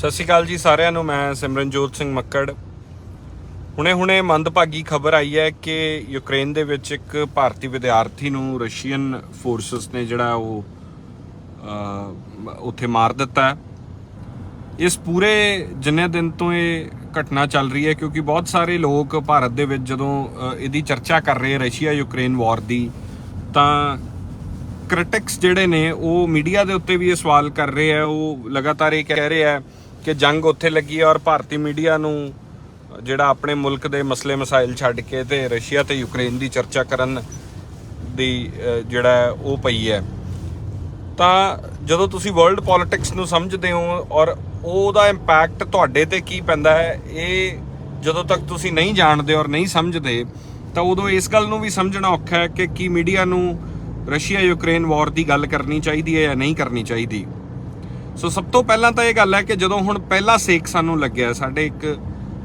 ਸਤਿ ਸ਼੍ਰੀ ਅਕਾਲ ਜੀ ਸਾਰਿਆਂ ਨੂੰ। ਮੈਂ ਸਿਮਰਨਜੋਤ ਸਿੰਘ ਮੱਕੜ। ਹੁਣੇ ਮੰਦਭਾਗੀ ਖਬਰ ਆਈ ਹੈ ਕਿ ਯੂਕਰੇਨ ਦੇ ਵਿੱਚ ਇੱਕ ਭਾਰਤੀ ਵਿਦਿਆਰਥੀ ਨੂੰ ਰਸ਼ੀਅਨ ਫੋਰਸਸ ਨੇ ਜਿਹੜਾ ਉਹ ਉੱਥੇ ਮਾਰ ਦਿੱਤਾ ਹੈ। ਇਸ ਪੂਰੇ ਜਿੰਨੇ ਦਿਨ ਤੋਂ ਇਹ ਘਟਨਾ ਚੱਲ ਰਹੀ ਹੈ, ਕਿਉਂਕਿ ਬਹੁਤ ਸਾਰੇ ਲੋਕ ਭਾਰਤ ਦੇ ਵਿੱਚ ਜਦੋਂ ਇਹਦੀ ਚਰਚਾ ਕਰ ਰਹੇ ਰਸ਼ੀਆ ਯੂਕਰੇਨ ਵਾਰ ਦੀ, ਤਾਂ ਕ੍ਰਿਟਿਕਸ ਜਿਹੜੇ ਨੇ ਉਹ ਮੀਡੀਆ ਦੇ ਉੱਤੇ ਵੀ ਇਹ ਸਵਾਲ ਕਰ ਰਹੇ ਆ। ਉਹ ਲਗਾਤਾਰ ਇਹ ਕਹਿ ਰਹੇ ਆ ਕਿ ਜੰਗ ਉੱਥੇ ਲੱਗੀ ਹੈ ਔਰ ਭਾਰਤੀ ਮੀਡੀਆ ਨੂੰ ਜਿਹੜਾ ਆਪਣੇ ਮੁਲਕ ਦੇ ਮਸਲੇ ਮਸਾਇਲ ਛੱਡ ਕੇ ਤੇ ਰਸ਼ੀਆ ਤੇ ਯੂਕਰੇਨ ਦੀ ਚਰਚਾ ਕਰਨ ਦੀ ਜਿਹੜਾ ਉਹ ਪਈ ਹੈ। ਤਾਂ ਜਦੋਂ ਤੁਸੀਂ ਵਰਲਡ ਪੋਲਿਟਿਕਸ ਨੂੰ ਸਮਝਦੇ ਹੋ ਔਰ ਉਹਦਾ ਇੰਪੈਕਟ ਤੁਹਾਡੇ ਤੇ ਕੀ ਪੈਂਦਾ ਹੈ, ਇਹ ਜਦੋਂ ਤੱਕ ਤੁਸੀਂ ਨਹੀਂ ਜਾਣਦੇ ਔਰ ਨਹੀਂ ਸਮਝਦੇ, ਤਾਂ ਉਦੋਂ ਇਸ ਗੱਲ ਨੂੰ ਵੀ ਸਮਝਣਾ ਔਖਾ ਹੈ ਕਿ ਕੀ ਮੀਡੀਆ ਨੂੰ ਰਸ਼ੀਆ ਯੂਕਰੇਨ ਵਾਰ ਦੀ ਗੱਲ ਕਰਨੀ ਚਾਹੀਦੀ ਹੈ ਜਾਂ ਨਹੀਂ ਕਰਨੀ ਚਾਹੀਦੀ। ਸੋ ਸਭ ਤੋਂ ਪਹਿਲਾਂ ਤਾਂ ਇਹ ਗੱਲ ਹੈ ਕਿ ਜਦੋਂ ਹੁਣ ਪਹਿਲਾ ਸੇਕ ਸਾਨੂੰ ਲੱਗਿਆ, ਸਾਡੇ ਇੱਕ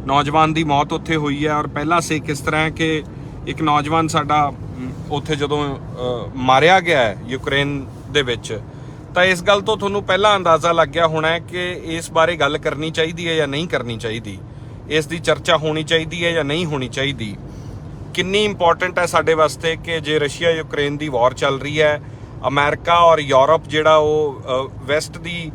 ਨੌਜਵਾਨ ਦੀ ਮੌਤ ਉੱਥੇ ਹੋਈ ਹੈ ਔਰ ਪਹਿਲਾ ਸੇਕ ਇਸ ਤਰ੍ਹਾਂ ਹੈ ਕਿ ਇੱਕ ਨੌਜਵਾਨ ਸਾਡਾ ਉੱਥੇ ਜਦੋਂ ਮਾਰਿਆ ਗਿਆ ਹੈ ਯੂਕਰੇਨ ਦੇ ਵਿੱਚ, ਤਾਂ ਇਸ ਗੱਲ ਤੋਂ ਤੁਹਾਨੂੰ ਪਹਿਲਾਂ ਅੰਦਾਜ਼ਾ ਲੱਗ ਗਿਆ ਹੋਣਾ ਹੈ ਕਿ ਇਸ ਬਾਰੇ ਗੱਲ ਕਰਨੀ ਚਾਹੀਦੀ ਹੈ ਜਾਂ ਨਹੀਂ ਕਰਨੀ ਚਾਹੀਦੀ, ਇਸ ਦੀ ਚਰਚਾ ਹੋਣੀ ਚਾਹੀਦੀ ਹੈ ਜਾਂ ਨਹੀਂ ਹੋਣੀ ਚਾਹੀਦੀ। ਕਿੰਨੀ ਇੰਪੋਰਟੈਂਟ ਹੈ ਸਾਡੇ ਵਾਸਤੇ ਕਿ ਜੇ ਰਸ਼ੀਆ ਯੂਕਰੇਨ ਦੀ ਵਾਰ ਚੱਲ ਰਹੀ ਹੈ, ਅਮਰੀਕਾ ਔਰ ਯੂਰਪ ਜਿਹੜਾ ਉਹ ਵੈਸਟ ਦੀ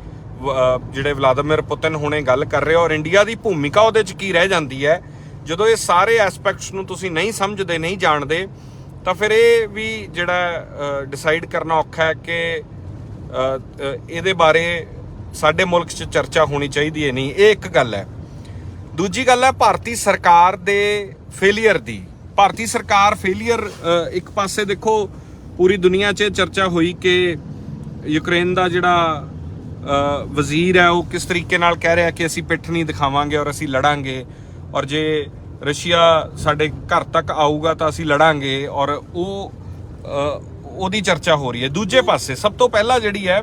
ਜਿਹੜੇ ਵਲਾਦੀਮਿਰ ਪੁਤਿਨ ਹੁਣੇ ਗੱਲ ਕਰ ਰਹੇ ਹੋ, ਔਰ ਇੰਡੀਆ ਦੀ ਭੂਮਿਕਾ ਉਹਦੇ 'ਚ ਕੀ ਰਹਿ ਜਾਂਦੀ ਹੈ। ਜਦੋਂ ਇਹ ਸਾਰੇ ਐਸਪੈਕਟਸ ਨੂੰ ਤੁਸੀਂ ਨਹੀਂ ਸਮਝਦੇ, ਨਹੀਂ ਜਾਣਦੇ, ਤਾਂ ਫਿਰ ਇਹ ਵੀ ਜਿਹੜਾ ਡਿਸਾਈਡ ਕਰਨਾ ਔਖਾ ਹੈ ਕਿ ਇਹਦੇ ਬਾਰੇ ਸਾਡੇ ਮੁਲਕ 'ਚ ਚਰਚਾ ਹੋਣੀ ਚਾਹੀਦੀ ਹੈ ਨਹੀਂ। ਇਹ ਇੱਕ ਗੱਲ ਹੈ। ਦੂਜੀ ਗੱਲ ਹੈ ਭਾਰਤੀ ਸਰਕਾਰ ਦੇ ਫੇਲੀਅਰ ਦੀ। ਭਾਰਤੀ ਸਰਕਾਰ ਫੇਲੀਅਰ, ਇੱਕ ਪਾਸੇ ਦੇਖੋ ਪੂਰੀ ਦੁਨੀਆ 'ਚ ਚਰਚਾ ਹੋਈ ਕਿ ਯੂਕਰੇਨ ਦਾ ਜਿਹੜਾ ਵਜ਼ੀਰ ਹੈ ਉਹ ਕਿਸ ਤਰੀਕੇ ਨਾਲ ਕਹਿ ਰਿਹਾ ਕਿ ਅਸੀਂ ਪਿੱਠ ਨਹੀਂ ਦਿਖਾਵਾਂਗੇ ਔਰ ਅਸੀਂ ਲੜਾਂਗੇ, ਔਰ ਜੇ ਰਸ਼ੀਆ ਸਾਡੇ ਘਰ ਤੱਕ ਆਊਗਾ ਤਾਂ ਅਸੀਂ ਲੜਾਂਗੇ, ਔਰ ਉਹਦੀ ਚਰਚਾ ਹੋ ਰਹੀ ਹੈ। ਦੂਜੇ ਪਾਸੇ ਸਭ ਤੋਂ ਪਹਿਲਾਂ ਜਿਹੜੀ ਹੈ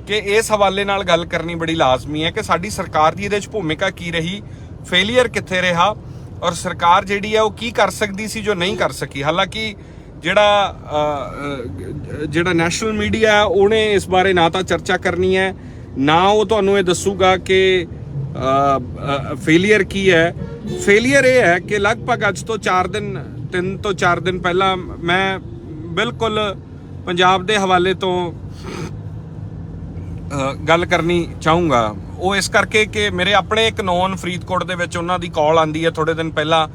ਕਿ ਇਸ ਹਵਾਲੇ ਨਾਲ ਗੱਲ ਕਰਨੀ ਬੜੀ ਲਾਜ਼ਮੀ ਹੈ ਕਿ ਸਾਡੀ ਸਰਕਾਰ ਦੀ ਇਹਦੇ 'ਚ ਭੂਮਿਕਾ ਕੀ ਰਹੀ, ਫੇਲੀਅਰ ਕਿੱਥੇ ਰਿਹਾ, ਔਰ ਸਰਕਾਰ ਜਿਹੜੀ ਹੈ ਉਹ ਕੀ ਕਰ ਸਕਦੀ ਸੀ ਜੋ ਨਹੀਂ ਕਰ ਸਕੀ। ਹਾਲਾਂਕਿ ਜਿਹੜਾ ਨੈਸ਼ਨਲ ਮੀਡੀਆ ਹੈ ਉਹਨੇ ਇਸ ਬਾਰੇ ਨਾ ਤਾਂ ਚਰਚਾ ਕਰਨੀ ਹੈ, ਨਾ ਉਹ ਤੁਹਾਨੂੰ ਇਹ ਦੱਸੂਗਾ ਕਿ ਫੇਲੀਅਰ ਕੀ ਹੈ। ਫੇਲੀਅਰ ਇਹ ਹੈ ਕਿ ਲਗਭਗ ਅੱਜ ਤੋਂ 3 ਤੋਂ 4 ਦਿਨ ਪਹਿਲਾਂ ਮੈਂ ਬਿਲਕੁਲ ਪੰਜਾਬ ਦੇ ਹਵਾਲੇ ਤੋਂ ਗੱਲ ਕਰਨੀ ਚਾਹੂੰਗਾ। ਉਹ ਇਸ ਕਰਕੇ ਕਿ ਮੇਰੇ ਆਪਣੇ ਇੱਕ ਨੌਨ ਫਰੀਦਕੋਟ ਦੇ ਵਿੱਚ ਉਹਨਾਂ ਦੀ ਕਾਲ ਆਂਦੀ ਹੈ ਥੋੜੇ ਦਿਨ ਪਹਿਲਾਂ,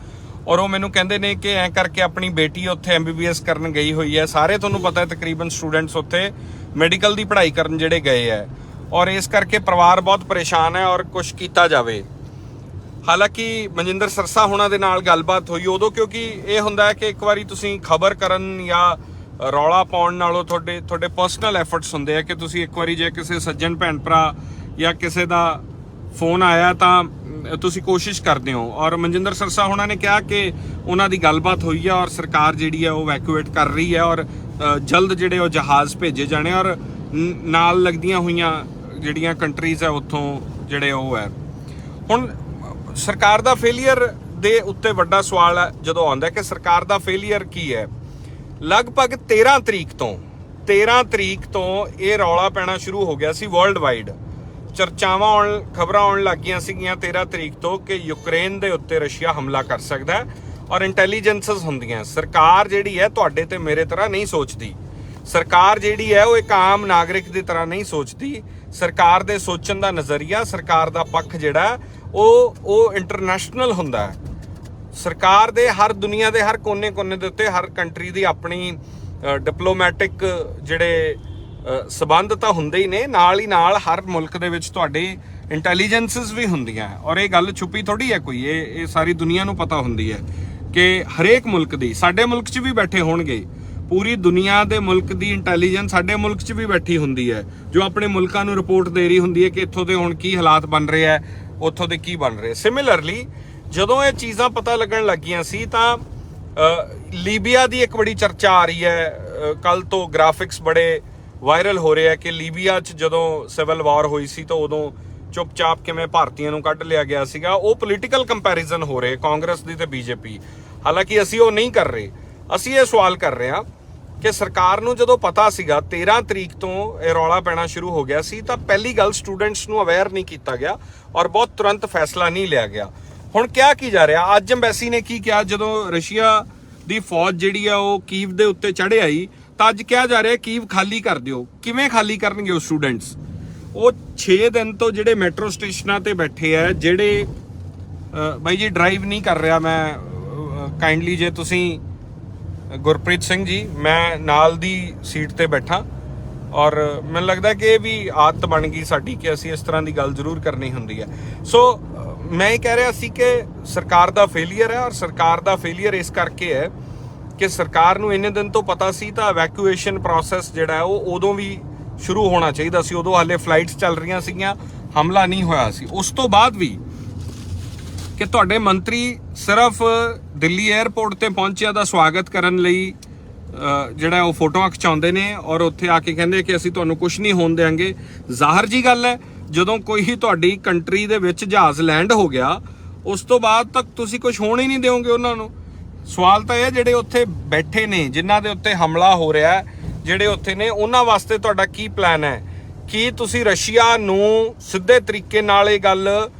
ਔਰ ਉਹ ਮੈਨੂੰ ਕਹਿੰਦੇ ਨੇ ਕਿ ਐਂ ਕਰਕੇ ਆਪਣੀ ਬੇਟੀ ਉੱਥੇ MBBS ਕਰਨ ਗਈ ਹੋਈ ਹੈ। ਸਾਰੇ ਤੁਹਾਨੂੰ ਪਤਾ ਹੈ ਤਕਰੀਬਨ ਸਟੂਡੈਂਟਸ ਉੱਥੇ ਮੈਡੀਕਲ ਦੀ ਪੜ੍ਹਾਈ ਕਰਨ ਜਿਹੜੇ ਗਏ ਹੈ, ਔਰ ਇਸ ਕਰਕੇ ਪਰਿਵਾਰ ਬਹੁਤ ਪਰੇਸ਼ਾਨ ਹੈ ਔਰ ਕੁਝ ਕੀਤਾ ਜਾਵੇ। ਹਾਲਾਂਕਿ ਮਨਜਿੰਦਰ ਸਰਸਾ ਹੋਣਾ ਦੇ ਨਾਲ ਗੱਲਬਾਤ ਹੋਈ ਉਦੋਂ, ਕਿਉਂਕਿ ਇਹ ਹੁੰਦਾ ਹੈ ਕਿ ਇੱਕ ਵਾਰੀ ਤੁਸੀਂ ਖਬਰ ਕਰਨ ਜਾਂ ਰੌਲਾ ਪਾਉਣ ਨਾਲੋਂ ਤੁਹਾਡੇ ਪਰਸਨਲ ਐਫਰਟਸ ਹੁੰਦੇ ਆ ਕਿ ਤੁਸੀਂ ਇੱਕ ਵਾਰੀ ਜੇ ਕਿਸੇ ਸੱਜਣ ਭੈਣ ਭਰਾ ਜਾਂ ਕਿਸੇ ਦਾ ਫੋਨ ਆਇਆ ਤਾਂ ਤੁਸੀਂ ਕੋਸ਼ਿਸ਼ ਕਰਦੇ ਹੋ। ਔਰ ਮਨਜਿੰਦਰ ਸਰਸਾ ਹੋਣਾ ਨੇ ਕਿਹਾ ਕਿ ਉਹਨਾਂ ਦੀ ਗੱਲਬਾਤ ਹੋਈ ਹੈ ਔਰ ਸਰਕਾਰ ਜਿਹੜੀ ਹੈ ਉਹ ਵੈਕੂਏਟ ਕਰ ਰਹੀ ਹੈ ਔਰ ਜਲਦ ਜਿਹੜੇ ਉਹ ਜਹਾਜ਼ ਭੇਜੇ ਜਾਣੇ, ਔਰ ਨਾਲ ਲੱਗਦੀਆਂ ਹੋਈਆਂ ਜਿਹੜੀਆਂ ਕੰਟਰੀਜ਼ ਹੈ ਉੱਥੋਂ ਜਿਹੜੇ ਉਹ ਹੈ। ਹੁਣ ਸਰਕਾਰ ਦਾ ਫੇਲੀਅਰ ਦੇ ਉੱਤੇ ਵੱਡਾ ਸਵਾਲ ਹੈ ਜਦੋਂ ਆਉਂਦਾ ਕਿ ਸਰਕਾਰ ਦਾ ਫੇਲੀਅਰ ਕੀ ਹੈ। ਲਗਭਗ 13 ਤਰੀਕ ਤੋਂ ਇਹ ਰੌਲਾ ਪੈਣਾ ਸ਼ੁਰੂ ਹੋ ਗਿਆ ਸੀ ਵਰਲਡ ਵਾਈਡ। ਚਰਚਾਵਾਂ ਖਬਰਾਂ ਆਉਣ ਲੱਗ ਗਈਆਂ ਸੀਗੀਆਂ 13 ਤਰੀਕ ਤੋਂ ਕਿ ਯੂਕਰੇਨ ਦੇ ਉੱਤੇ ਰਸ਼ੀਆ ਹਮਲਾ ਕਰ ਸਕਦਾ ਹੈ, ਔਰ ਇੰਟੈਲੀਜੈਂਸਸ ਹੁੰਦੀਆਂ। ਸਰਕਾਰ ਜਿਹੜੀ ਹੈ ਤੁਹਾਡੇ ਤੇ ਮੇਰੇ ਤਰ੍ਹਾਂ ਨਹੀਂ ਸੋਚਦੀ। ਸਰਕਾਰ ਜਿਹੜੀ ਹੈ ਉਹ ਇੱਕ ਆਮ ਨਾਗਰਿਕ ਦੀ ਤਰ੍ਹਾਂ ਨਹੀਂ ਸੋਚਦੀ। ਸਰਕਾਰ ਦੇ ਸੋਚਣ ਦਾ ਨਜ਼ਰੀਆ, ਸਰਕਾਰ ਦਾ ਪੱਖ ਜਿਹੜਾ ਉਹ ਇੰਟਰਨੈਸ਼ਨਲ ਹੁੰਦਾ ਹੈ। ਸਰਕਾਰ ਦੇ ਹਰ ਦੁਨੀਆ ਦੇ ਹਰ ਕੋਨੇ ਦੇ ਉੱਤੇ ਹਰ ਕੰਟਰੀ ਦੀ ਆਪਣੀ ਡਿਪਲੋਮੈਟਿਕ ਜਿਹੜੇ ਸਬੰਧ ਤਾਂ ਹੁੰਦੇ ਹੀ ਨੇ, ਨਾਲ ਹੀ ਨਾਲ ਹਰ ਮੁਲਕ ਦੇ ਵਿੱਚ ਤੁਹਾਡੇ ਇੰਟੈਲੀਜੈਂਸਸ ਵੀ ਹੁੰਦੀਆਂ, ਔਰ ਇਹ ਗੱਲ ਛੁਪੀ ਥੋੜੀ ਹੈ ਕੋਈ, ਇਹ ਸਾਰੀ ਦੁਨੀਆ ਨੂੰ ਪਤਾ ਹੁੰਦੀ ਹੈ ਕਿ ਹਰੇਕ ਮੁਲਕ ਦੀ, ਸਾਡੇ ਮੁਲਕ 'ਚ ਵੀ ਬੈਠੇ ਹੋਣਗੇ, ਪੂਰੀ ਦੁਨੀਆ ਦੇ ਮੁਲਕ ਦੀ ਇੰਟੈਲੀਜੈਂਸ ਸਾਡੇ ਮੁਲਕ 'ਚ ਵੀ ਬੈਠੀ ਹੁੰਦੀ ਹੈ, ਜੋ ਆਪਣੇ ਮੁਲਕਾਂ ਨੂੰ ਰਿਪੋਰਟ ਦੇ ਰਹੀ ਹੁੰਦੀ ਹੈ ਕਿ ਇੱਥੋਂ ਦੇ ਹੁਣ ਕੀ ਹਾਲਾਤ ਬਣ ਰਹੇ ਹੈ, ਉੱਥੋਂ ਦੇ ਕੀ ਬਣ ਰਹੇ। ਸਿਮਿਲਰਲੀ ਜਦੋਂ ਇਹ ਚੀਜ਼ਾਂ ਪਤਾ ਲੱਗਣ ਲੱਗੀਆਂ ਸੀ ਤਾਂ ਲੀਬੀਆ ਦੀ ਇੱਕ ਬੜੀ ਚਰਚਾ ਆ ਰਹੀ ਹੈ। ਕੱਲ ਤੋਂ ਗ੍ਰਾਫਿਕਸ ਬੜੇ ਵਾਇਰਲ ਹੋ ਰਹੇ ਆ ਕਿ ਲੀਬੀਆ 'ਚ ਜਦੋਂ ਸਿਵਲ ਵਾਰ ਹੋਈ ਸੀ ਤਾਂ ਉਦੋਂ ਚੁੱਪਚਾਪ ਕਿਵੇਂ ਭਾਰਤੀਆਂ ਨੂੰ ਕੱਢ ਲਿਆ ਗਿਆ ਸੀਗਾ। ਉਹ ਪੋਲੀਟੀਕਲ ਕੰਪੈਰੀਜ਼ਨ ਹੋ ਰਹੇ ਕਾਂਗਰਸ ਦੀ ਤੇ BJP। ਹਾਲਾਂਕਿ ਅਸੀਂ ਉਹ ਨਹੀਂ ਕਰ ਰਹੇ। ਅਸੀਂ ਇਹ ਸਵਾਲ ਕਰ ਰਹੇ ਹਾਂ ਕਿ ਸਰਕਾਰ ਨੂੰ ਜਦੋਂ ਪਤਾ ਸੀਗਾ 13 ਤਰੀਕ ਤੋਂ ਇਹ ਰੌਲਾ ਪੈਣਾ ਸ਼ੁਰੂ ਹੋ ਗਿਆ ਸੀ ਤਾਂ ਪਹਿਲੀ ਗੱਲ ਸਟੂਡੈਂਟਸ ਨੂੰ ਅਵੇਅਰ ਨਹੀਂ ਕੀਤਾ ਗਿਆ ਔਰ ਬਹੁਤ ਤੁਰੰਤ ਫੈਸਲਾ ਨਹੀਂ ਲਿਆ ਗਿਆ। ਹੁਣ ਕਿਹਾ ਕੀ ਜਾ ਰਿਹਾ, ਅੱਜ ਐਮਬੈਸੀ ਨੇ ਕੀ ਕਿਹਾ, ਜਦੋਂ ਰਸ਼ੀਆ ਦੀ ਫੌਜ ਜਿਹੜੀ ਆ ਉਹ ਕੀਵ ਦੇ ਉੱਤੇ ਚੜ੍ਹ ਆਈ ਤਾਂ ਅੱਜ ਕਿਹਾ ਜਾ ਰਿਹਾ ਕੀਵ ਖਾਲੀ ਕਰ ਦਿਓ। ਕਿਵੇਂ ਖਾਲੀ ਕਰਨਗੇ ਉਹ ਸਟੂਡੈਂਟਸ? ਉਹ 6 ਦਿਨ ਤੋਂ ਜਿਹੜੇ ਮੈਟਰੋ ਸਟੇਸ਼ਨਾਂ ਤੇ ਬੈਠੇ ਆ, ਜਿਹੜੇ ਬਾਈ ਜੀ ਡਰਾਈਵ ਨਹੀਂ ਕਰ ਰਿਹਾ ਮੈਂ, ਕਾਈਂਡਲੀ ਜੇ ਤੁਸੀਂ ਗੁਰਪ੍ਰੀਤ ਸਿੰਘ ਜੀ, ਮੈਂ ਨਾਲ ਦੀ ਸੀਟ ਤੇ ਬੈਠਾ ਔਰ ਮੈਨੂੰ ਲੱਗਦਾ ਕਿ ਇਹ ਵੀ ਆਦਤ ਬਣ ਗਈ ਸਾਡੀ ਕਿ ਅਸੀਂ ਇਸ ਤਰ੍ਹਾਂ ਦੀ ਗੱਲ ਜ਼ਰੂਰ ਕਰਨੀ ਹੁੰਦੀ ਹੈ। ਸੋ ਮੈਂ ਇਹ ਕਹਿ ਰਿਹਾ ਸੀ ਕਿ ਸਰਕਾਰ ਦਾ ਫੇਲੀਅਰ ਹੈ ਔਰ ਸਰਕਾਰ ਦਾ ਫੇਲੀਅਰ ਇਸ ਕਰਕੇ ਹੈ ਕਿ ਸਰਕਾਰ ਨੂੰ ਇੰਨੇ ਦਿਨ ਤੋਂ ਪਤਾ ਸੀ ਤਾਂ ਇਵੈਕੂਏਸ਼ਨ ਪ੍ਰੋਸੈਸ ਜਿਹੜਾ ਹੈ ਉਹ ਉਦੋਂ ਵੀ ਸ਼ੁਰੂ ਹੋਣਾ ਚਾਹੀਦਾ ਸੀ। ਉਦੋਂ ਹਾਲੇ ਫਲਾਈਟਸ ਚੱਲ ਰਹੀਆਂ ਸੀਗੀਆਂ, ਹਮਲਾ ਨਹੀਂ ਹੋਇਆ ਸੀ। ਉਸ ਤੋਂ ਬਾਅਦ ਵੀ ਕਿ ਤੁਹਾਡੇ ਮੰਤਰੀ ਸਿਰਫ ਦਿੱਲੀ 에ਅਰਪੋਰਟ ਤੇ ਪਹੁੰਚਿਆ ਦਾ ਸਵਾਗਤ ਕਰਨ ਲਈ ਜਿਹੜਾ ਉਹ ਫੋਟੋਆਂ ਖਿਚਾਉਂਦੇ ਨੇ ਔਰ ਉੱਥੇ ਆ ਕੇ ਕਹਿੰਦੇ ਕਿ ਅਸੀਂ ਤੁਹਾਨੂੰ ਕੁਝ ਨਹੀਂ ਹੋਣ ਦੇਵਾਂਗੇ। ਜ਼ਾਹਰ ਜੀ ਗੱਲ ਹੈ, ਜਦੋਂ ਕੋਈ ਤੁਹਾਡੀ ਕੰਟਰੀ ਦੇ ਵਿੱਚ ਜਹਾਜ਼ ਲੈਂਡ ਹੋ ਗਿਆ ਉਸ ਤੋਂ ਬਾਅਦ ਤੱਕ ਤੁਸੀਂ ਕੁਝ ਹੋਣ ਹੀ ਨਹੀਂ ਦਿਓਗੇ ਉਹਨਾਂ ਨੂੰ। ਸਵਾਲ ਤਾਂ ਇਹ ਜਿਹੜੇ ਉੱਥੇ ਬੈਠੇ ਨੇ, ਜਿਨ੍ਹਾਂ ਦੇ ਉੱਤੇ ਹਮਲਾ ਹੋ ਰਿਹਾ, ਜਿਹੜੇ ਉੱਥੇ ਨੇ, ਉਹਨਾਂ ਵਾਸਤੇ ਤੁਹਾਡਾ ਕੀ ਪਲਾਨ ਹੈ? ਕੀ ਤੁਸੀਂ ਰਸ਼ੀਆ ਨੂੰ ਸਿੱਧੇ ਤਰੀਕੇ ਨਾਲ ਇਹ ਗੱਲ,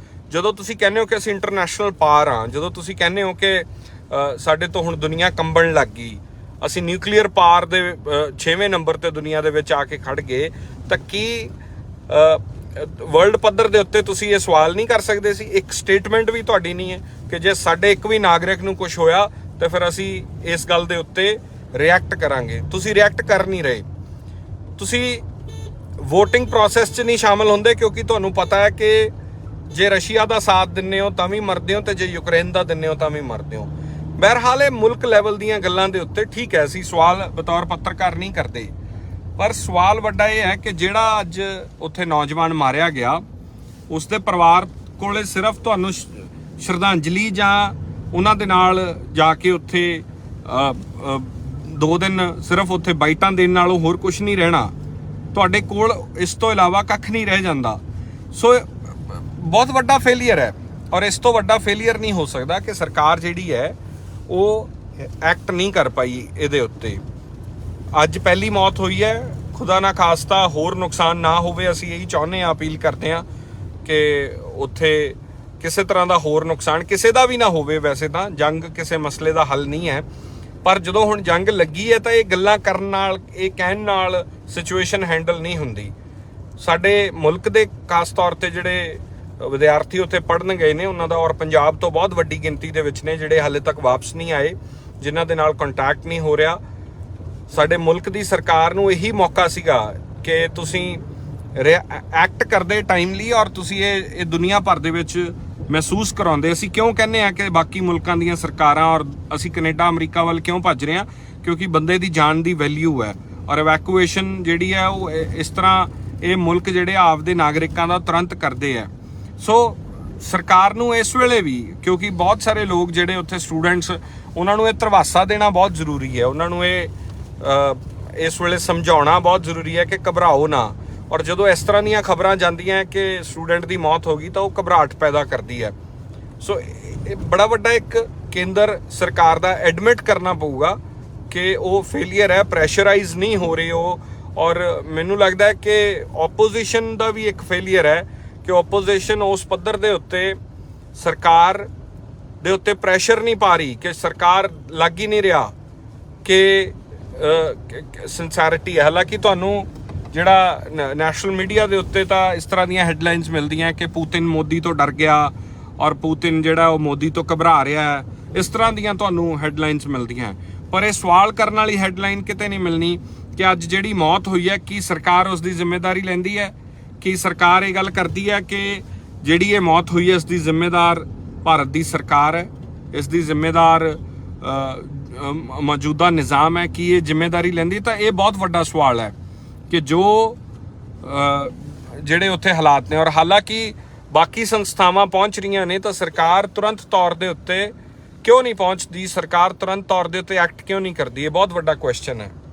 ਜਦੋਂ ਤੁਸੀਂ ਕਹਿੰਦੇ ਹੋ ਕਿ ਅਸੀਂ ਇੰਟਰਨੈਸ਼ਨਲ ਪਾਵਰ ਹਾਂ, ਜਦੋਂ ਤੁਸੀਂ ਕਹਿੰਦੇ ਹੋ ਕਿ ਸਾਡੇ ਤੋਂ ਹੁਣ ਦੁਨੀਆ ਕੰਬਣ ਲੱਗ ਗਈ, ਅਸੀਂ ਨਿਊਕਲੀਅਰ ਪਾਵਰ ਦੇ 6ਵੇਂ ਨੰਬਰ ਤੇ ਦੁਨੀਆ ਦੇ ਵਿੱਚ ਆ ਕੇ ਖੜ ਗਏ, ਤਾਂ ਕੀ ਵਰਲਡ ਪੱਧਰ ਦੇ ਉੱਤੇ ਤੁਸੀਂ ਇਹ ਸਵਾਲ ਨਹੀਂ ਕਰ ਸਕਦੇ ਸੀ? ਇੱਕ ਸਟੇਟਮੈਂਟ ਵੀ ਤੁਹਾਡੀ ਨਹੀਂ ਹੈ ਕਿ ਜੇ ਸਾਡੇ ਇੱਕ ਵੀ ਨਾਗਰਿਕ ਨੂੰ ਕੁਝ ਹੋਇਆ ਤਾਂ ਫਿਰ ਅਸੀਂ ਇਸ ਗੱਲ ਦੇ ਉੱਤੇ ਰਿਐਕਟ ਕਰਾਂਗੇ। ਤੁਸੀਂ ਰਿਐਕਟ ਕਰ ਨਹੀਂ ਰਹੇ। ਤੁਸੀਂ ਵੋਟਿੰਗ ਪ੍ਰੋਸੈਸ 'ਚ ਨਹੀਂ ਸ਼ਾਮਲ ਹੁੰਦੇ ਕਿਉਂਕਿ ਤੁਹਾਨੂੰ ਪਤਾ ਹੈ ਕਿ ਜੇ ਰਸ਼ੀਆ ਦਾ ਸਾਥ ਦਿੰਦੇ ਹੋ ਤਾਂ ਵੀ ਮਰਦੇ ਹੋ ਤੇ ਜੇ ਯੂਕਰੇਨ ਦਾ ਦਿੰਦੇ ਹੋ ਤਾਂ ਵੀ ਮਰਦੇ ਹੋ। ਬਹਰਹਾਲ ਇਹ ਮੁਲਕ ਲੈਵਲ ਦੀਆਂ ਗੱਲਾਂ ਦੇ ਉੱਤੇ ਠੀਕ ਹੈ, ਅਸੀਂ ਸਵਾਲ ਬਤੌਰ ਪੱਤਰਕਾਰ ਨਹੀਂ ਕਰਦੇ, ਪਰ ਸਵਾਲ ਵੱਡਾ ਇਹ ਹੈ ਕਿ ਜਿਹੜਾ ਅੱਜ ਉੱਥੇ ਨੌਜਵਾਨ ਮਾਰਿਆ ਗਿਆ ਉਸ ਦੇ ਪਰਿਵਾਰ ਕੋਲੇ ਸਿਰਫ ਤੁਹਾਨੂੰ ਸ਼ਰਧਾਂਜਲੀ ਜਾਂ ਉਹਨਾਂ ਦੇ ਨਾਲ ਜਾ ਕੇ ਉੱਥੇ 2 ਦਿਨ ਸਿਰਫ ਉੱਥੇ ਬਾਈਟਾਂ ਦੇਣ ਨਾਲੋਂ ਹੋਰ ਕੁਝ ਨਹੀਂ ਰਹਿਣਾ। ਤੁਹਾਡੇ ਕੋਲ ਇਸ ਤੋਂ ਇਲਾਵਾ ਕੱਖ ਨਹੀਂ ਰਹਿ ਜਾਂਦਾ। ਸੋ ਬਹੁਤ ਵੱਡਾ ਫੇਲੀਅਰ ਹੈ ਔਰ ਇਸ ਤੋਂ ਵੱਡਾ ਫੇਲੀਅਰ ਨਹੀਂ ਹੋ ਸਕਦਾ ਕਿ ਸਰਕਾਰ ਜਿਹੜੀ ਹੈ ਉਹ ਐਕਟ ਨਹੀਂ ਕਰ ਪਾਈ ਇਹਦੇ ਉੱਤੇ। ਅੱਜ ਪਹਿਲੀ ਮੌਤ ਹੋਈ ਹੈ, ਖੁਦਾ ਨਾ ਖਾਸਤਾ ਹੋਰ ਨੁਕਸਾਨ ਨਾ ਹੋਵੇ, ਅਸੀਂ ਇਹੀ ਚਾਹੁੰਦੇ ਹਾਂ, ਅਪੀਲ ਕਰਦੇ ਹਾਂ ਕਿ ਉੱਥੇ ਕਿਸੇ ਤਰ੍ਹਾਂ ਦਾ ਹੋਰ ਨੁਕਸਾਨ ਕਿਸੇ ਦਾ ਵੀ ਨਾ ਹੋਵੇ। ਵੈਸੇ ਤਾਂ ਜੰਗ ਕਿਸੇ ਮਸਲੇ ਦਾ ਹੱਲ ਨਹੀਂ ਹੈ, ਪਰ ਜਦੋਂ ਹੁਣ ਜੰਗ ਲੱਗੀ ਹੈ ਤਾਂ ਇਹ ਗੱਲਾਂ ਕਰਨ ਨਾਲ, ਇਹ ਕਹਿਣ ਨਾਲ ਸਿਚੁਏਸ਼ਨ ਹੈਂਡਲ ਨਹੀਂ ਹੁੰਦੀ। ਸਾਡੇ ਮੁਲਕ ਦੇ ਖਾਸ ਤੌਰ ਤੇ ਜਿਹੜੇ ਵਿਦਿਆਰਥੀ ਉੱਥੇ ਪੜ੍ਹਨ ਗਏ ਨੇ ਉਹਨਾਂ ਦਾ, ਔਰ ਪੰਜਾਬ ਤੋਂ ਬਹੁਤ ਵੱਡੀ ਗਿਣਤੀ ਦੇ ਵਿੱਚ ਨੇ ਜਿਹੜੇ ਹਾਲੇ ਤੱਕ ਵਾਪਸ ਨਹੀਂ ਆਏ, ਜਿਨ੍ਹਾਂ ਦੇ ਨਾਲ ਕੰਟੈਕਟ ਨਹੀਂ ਹੋ ਰਿਹਾ। ਸਾਡੇ ਮੁਲਕ ਦੀ ਸਰਕਾਰ ਨੂੰ ਇਹੀ ਮੌਕਾ ਸੀਗਾ ਕਿ ਤੁਸੀਂ ਐਕਟ ਕਰਦੇ ਟਾਈਮਲੀ ਔਰ ਤੁਸੀਂ ਇਹ ਦੁਨੀਆ ਭਰ ਦੇ ਵਿੱਚ ਮਹਿਸੂਸ ਕਰਾਉਂਦੇ। ਅਸੀਂ ਕਿਉਂ ਕਹਿੰਦੇ ਆ ਕਿ ਬਾਕੀ ਮੁਲਕਾਂ ਦੀਆਂ ਸਰਕਾਰਾਂ ਔਰ ਅਸੀਂ ਕੈਨੇਡਾ ਅਮਰੀਕਾ ਵੱਲ ਕਿਉਂ ਭੱਜ ਰਹੇ ਹਾਂ? ਕਿਉਂਕਿ ਬੰਦੇ ਦੀ ਜਾਨ ਦੀ ਵੈਲਿਊ ਹੈ ਔਰ ਇਵੈਕੂਏਸ਼ਨ ਜਿਹੜੀ ਹੈ ਉਹ ਇਸ ਤਰ੍ਹਾਂ ਇਹ ਮੁਲਕ ਜਿਹੜੇ ਆਪਦੇ ਨਾਗਰਿਕਾਂ ਦਾ ਤੁਰੰਤ ਕਰਦੇ ਆ। ਸੋ ਸਰਕਾਰ ਨੂੰ ਇਸ ਵੇਲੇ ਵੀ, ਕਿਉਂਕਿ ਬਹੁਤ ਸਾਰੇ ਲੋਕ ਜਿਹੜੇ ਉੱਥੇ ਸਟੂਡੈਂਟਸ, ਉਹਨਾਂ ਨੂੰ ਇਹ ਧਰਵਾਸਾ ਦੇਣਾ ਬਹੁਤ ਜ਼ਰੂਰੀ ਹੈ, ਉਹਨਾਂ ਨੂੰ ਇਹ ਇਸ ਵੇਲੇ ਸਮਝਾਉਣਾ ਬਹੁਤ ਜ਼ਰੂਰੀ ਹੈ ਕਿ ਘਬਰਾਓ ਨਾ। ਔਰ ਜਦੋਂ ਇਸ ਤਰ੍ਹਾਂ ਦੀਆਂ ਖਬਰਾਂ ਜਾਂਦੀਆਂ ਕਿ ਸਟੂਡੈਂਟ ਦੀ ਮੌਤ ਹੋ ਗਈ ਤਾਂ ਉਹ ਘਬਰਾਹਟ ਪੈਦਾ ਕਰਦੀ ਹੈ। ਸੋ ਇਹ ਬੜਾ ਵੱਡਾ ਇੱਕ ਕੇਂਦਰ ਸਰਕਾਰ ਦਾ ਐਡਮਿਟ ਕਰਨਾ ਪਊਗਾ ਕਿ ਉਹ ਫੇਲੀਅਰ ਹੈ, ਪ੍ਰੈਸ਼ਰਾਈਜ਼ ਨਹੀਂ ਹੋ ਰਹੇ ਉਹ। ਔਰ ਮੈਨੂੰ ਲੱਗਦਾ ਹੈ ਕਿ ਆਪੋਜੀਸ਼ਨ ਦਾ ਵੀ ਇੱਕ ਫੇਲੀਅਰ ਹੈ ਕਿ ਆਪੋਜੀਸ਼ਨ ਉਸ ਪੱਧਰ ਦੇ ਉੱਤੇ ਸਰਕਾਰ ਦੇ ਉੱਤੇ ਪ੍ਰੈਸ਼ਰ ਨਹੀਂ ਪਾ ਰਹੀ, ਕਿ ਸਰਕਾਰ ਲੱਗ ਹੀ ਨਹੀਂ ਰਿਹਾ ਕਿ ਸਿੰਸੈਰਿਟੀ ਹੈ। ਹਾਲਾਂਕਿ ਤੁਹਾਨੂੰ ਜਿਹੜਾ ਨੈਸ਼ਨਲ ਮੀਡੀਆ ਦੇ ਉੱਤੇ ਤਾਂ ਇਸ ਤਰ੍ਹਾਂ ਦੀਆਂ ਹੈਡਲਾਈਨਸ ਮਿਲਦੀਆਂ ਕਿ ਪੁਤਿਨ ਮੋਦੀ ਤੋਂ ਡਰ ਗਿਆ ਔਰ ਪੁਤਿਨ ਜਿਹੜਾ ਉਹ ਮੋਦੀ ਤੋਂ ਘਬਰਾ ਰਿਹਾ ਹੈ, ਇਸ ਤਰ੍ਹਾਂ ਦੀਆਂ ਤੁਹਾਨੂੰ ਹੈਡਲਾਈਨਸ ਮਿਲਦੀਆਂ, ਪਰ ਇਹ ਸਵਾਲ ਕਰਨ ਵਾਲੀ ਹੈਡਲਾਈਨ ਕਿਤੇ ਨਹੀਂ ਮਿਲਣੀ ਕਿ ਅੱਜ ਜਿਹੜੀ ਮੌਤ ਹੋਈ ਹੈ ਕੀ ਸਰਕਾਰ ਉਸ ਦੀ ਜ਼ਿੰਮੇਵਾਰੀ ਲੈਂਦੀ ਹੈ? ਕੀ ਸਰਕਾਰ ਇਹ ਗੱਲ ਕਰਦੀ ਹੈ ਕਿ ਜਿਹੜੀ ਇਹ ਮੌਤ ਹੋਈ ਹੈ ਇਸ ਦੀ ਜ਼ਿੰਮੇਦਾਰ ਭਾਰਤ ਦੀ ਸਰਕਾਰ ਹੈ, ਇਸ ਦੀ ਜ਼ਿੰਮੇਦਾਰ ਮੌਜੂਦਾ ਨਿਜ਼ਾਮ ਹੈ? ਕੀ ਇਹ ਜ਼ਿੰਮੇਵਾਰੀ ਲੈਂਦੀ? ਤਾਂ ਇਹ ਬਹੁਤ ਵੱਡਾ ਸਵਾਲ ਹੈ ਕਿ ਜੋ ਜਿਹੜੇ ਉੱਥੇ ਹਾਲਾਤ ਨੇ, ਔਰ ਹਾਲਾਂਕਿ ਬਾਕੀ ਸੰਸਥਾਵਾਂ ਪਹੁੰਚ ਰਹੀਆਂ ਨੇ ਤਾਂ ਸਰਕਾਰ ਤੁਰੰਤ ਤੌਰ ਦੇ ਉੱਤੇ ਕਿਉਂ ਨਹੀਂ ਪਹੁੰਚਦੀ? ਸਰਕਾਰ ਤੁਰੰਤ ਤੌਰ ਦੇ ਉੱਤੇ ਐਕਟ ਕਿਉਂ ਨਹੀਂ ਕਰਦੀ? ਇਹ ਬਹੁਤ ਵੱਡਾ ਕੁਐਸਚਨ ਹੈ।